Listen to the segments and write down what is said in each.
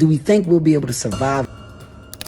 Do we think we'll be able to survive?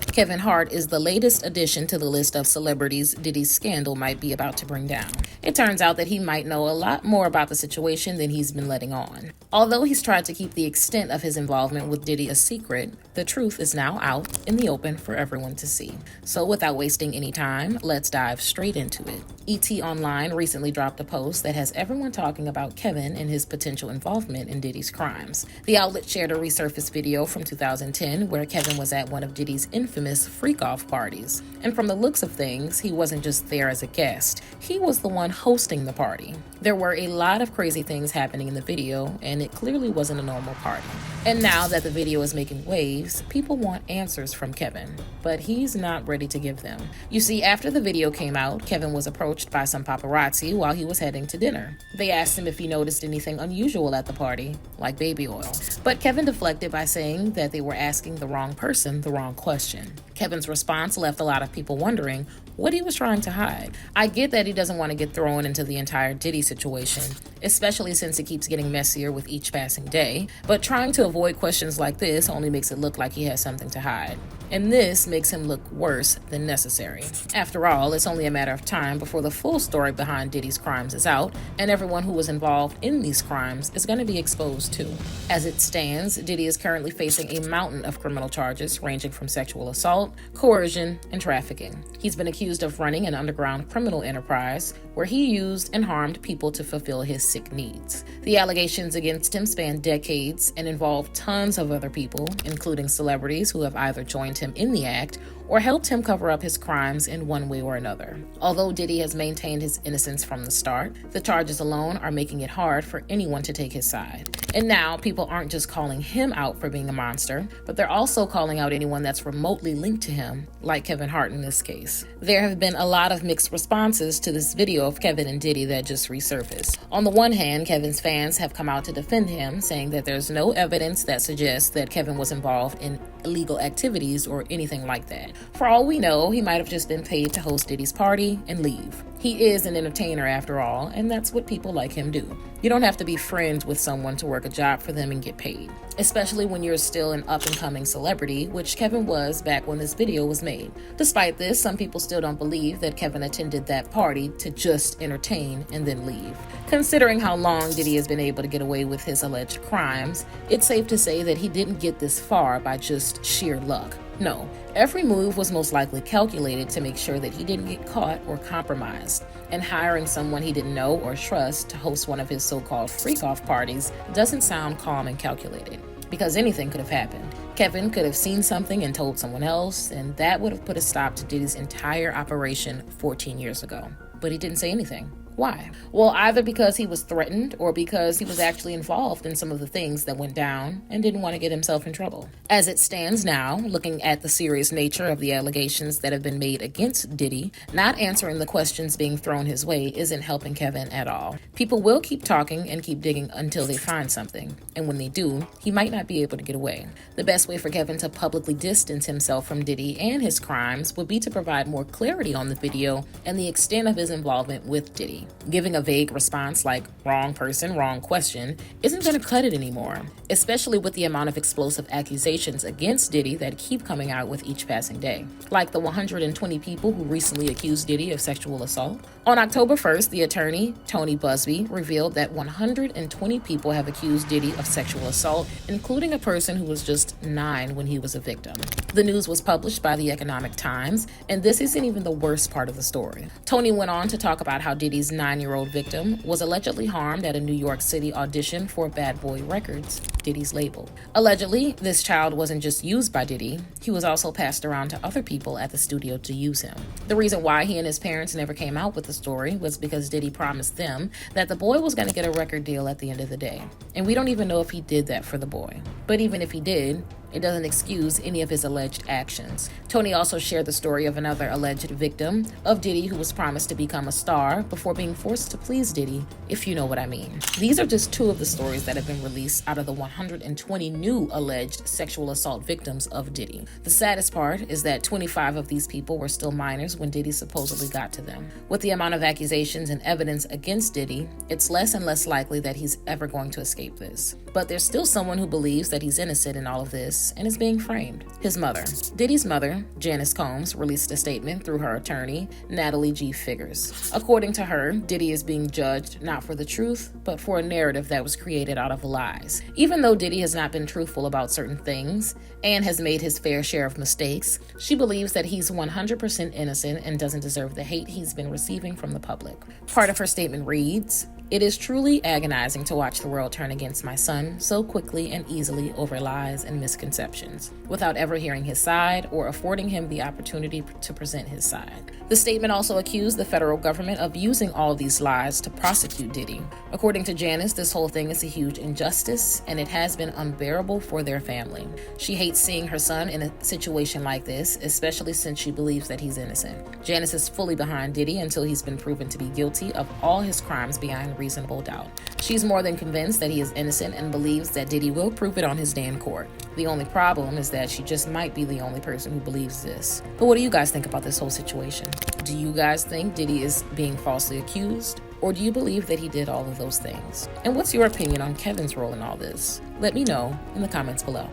Kevin Hart is the latest addition to the list of celebrities Diddy Scandal might be about to bring down. It turns out that he might know a lot more about the situation than he's been letting on. Although he's tried to keep the extent of his involvement with Diddy a secret, the truth is now out in the open for everyone to see. So without wasting any time, let's dive straight into it. ET Online recently dropped a post that has everyone talking about Kevin and his potential involvement in Diddy's crimes. The outlet shared a resurfaced video from 2010 where Kevin was at one of Diddy's infamous freak-off parties. And from the looks of things, he wasn't just there as a guest. He was the one hosting the party. There were a lot of crazy things happening in the video, and it clearly wasn't a normal party. And now that the video is making waves, people want answers from Kevin, but he's not ready to give them. You see, after the video came out, Kevin was approached by some paparazzi while he was heading to dinner. They asked him if he noticed anything unusual at the party, like baby oil. But Kevin deflected by saying that they were asking the wrong person the wrong question. Kevin's response left a lot of people wondering what he was trying to hide. I get that he doesn't want to get thrown into the entire Diddy situation, especially since it keeps getting messier with each passing day, but trying to avoid questions like this only makes it look like he has something to hide. And this makes him look worse than necessary. After all, it's only a matter of time before the full story behind Diddy's crimes is out, and everyone who was involved in these crimes is going to be exposed too. As it stands, Diddy is currently facing a mountain of criminal charges ranging from sexual assault, coercion, and trafficking. He's been accused of running an underground criminal enterprise where he used and harmed people to fulfill his sick needs. The allegations against him span decades and involve tons of other people, including celebrities who have either joined him in the act or helped him cover up his crimes in one way or another. Although Diddy has maintained his innocence from the start, the charges alone are making it hard for anyone to take his side. And now people aren't just calling him out for being a monster, but they're also calling out anyone that's remotely linked to him, like Kevin Hart in this case. There have been a lot of mixed responses to this video of Kevin and Diddy that just resurfaced. On the one hand, Kevin's fans have come out to defend him, saying that there's no evidence that suggests that Kevin was involved in illegal activities or anything like that. For all we know, he might have just been paid to host Diddy's party and leave. He is an entertainer after all, and that's what people like him do. You don't have to be friends with someone to work a job for them and get paid, especially when you're still an up-and-coming celebrity, which Kevin was back when this video was made. Despite this, some people still don't believe that Kevin attended that party to just entertain and then leave. Considering how long Diddy has been able to get away with his alleged crimes, it's safe to say that he didn't get this far by just sheer luck. No, every move was most likely calculated to make sure that he didn't get caught or compromised. And hiring someone he didn't know or trust to host one of his so-called freak-off parties doesn't sound calm and calculated, because anything could have happened. Kevin could have seen something and told someone else, and that would have put a stop to Diddy's entire operation 14 years ago. But he didn't say anything. Why? Well, either because he was threatened or because he was actually involved in some of the things that went down and didn't want to get himself in trouble. As it stands now, looking at the serious nature of the allegations that have been made against Diddy, not answering the questions being thrown his way isn't helping Kevin at all. People will keep talking and keep digging until they find something, and when they do, he might not be able to get away. The best way for Kevin to publicly distance himself from Diddy and his crimes would be to provide more clarity on the video and the extent of his involvement with Diddy. Giving a vague response like wrong person, wrong question isn't going to cut it anymore, especially with the amount of explosive accusations against Diddy that keep coming out with each passing day, like the 120 people who recently accused Diddy of sexual assault. On October 1st, the attorney, Tony Busby, revealed that 120 people have accused Diddy of sexual assault, including a person who was just 9 when he was a victim. The news was published by the Economic Times, and this isn't even the worst part of the story. Tony went on to talk about how Diddy's 9-year-old victim was allegedly harmed at a New York City audition for Bad Boy Records, Diddy's label. Allegedly, this child wasn't just used by Diddy, he was also passed around to other people at the studio to use him. The reason why he and his parents never came out with the story was because Diddy promised them that the boy was going to get a record deal at the end of the day. And we don't even know if he did that for the boy. But even if he did, it doesn't excuse any of his alleged actions. Tony also shared the story of another alleged victim of Diddy who was promised to become a star before being forced to please Diddy, if you know what I mean. These are just 2 of the stories that have been released out of the 120 new alleged sexual assault victims of Diddy. The saddest part is that 25 of these people were still minors when Diddy supposedly got to them. With the amount of accusations and evidence against Diddy, it's less and less likely that he's ever going to escape this. But there's still someone who believes that he's innocent in all of this, case and is being framed. His mother. Diddy's mother, Janice Combs, released a statement through her attorney, Natalie G. Figures. According to her, Diddy is being judged not for the truth, but for a narrative that was created out of lies. Even though Diddy has not been truthful about certain things and has made his fair share of mistakes, she believes that he's 100% innocent and doesn't deserve the hate he's been receiving from the public. Part of her statement reads, "It is truly agonizing to watch the world turn against my son so quickly and easily over lies and misconceptions, without ever hearing his side or affording him the opportunity to present his side." The statement also accused the federal government of using all these lies to prosecute Diddy. According to Janice, this whole thing is a huge injustice, and it has been unbearable for their family. She hates seeing her son in a situation like this, especially since she believes that he's innocent. Janice is fully behind Diddy until he's been proven to be guilty of all his crimes beyond reasonable doubt. She's more than convinced that he is innocent and believes that Diddy will prove it on his day in court. The only problem is that she just might be the only person who believes this. But what do you guys think about this whole situation? Do you guys think Diddy is being falsely accused? Or do you believe that he did all of those things? And what's your opinion on Kevin's role in all this? Let me know in the comments below.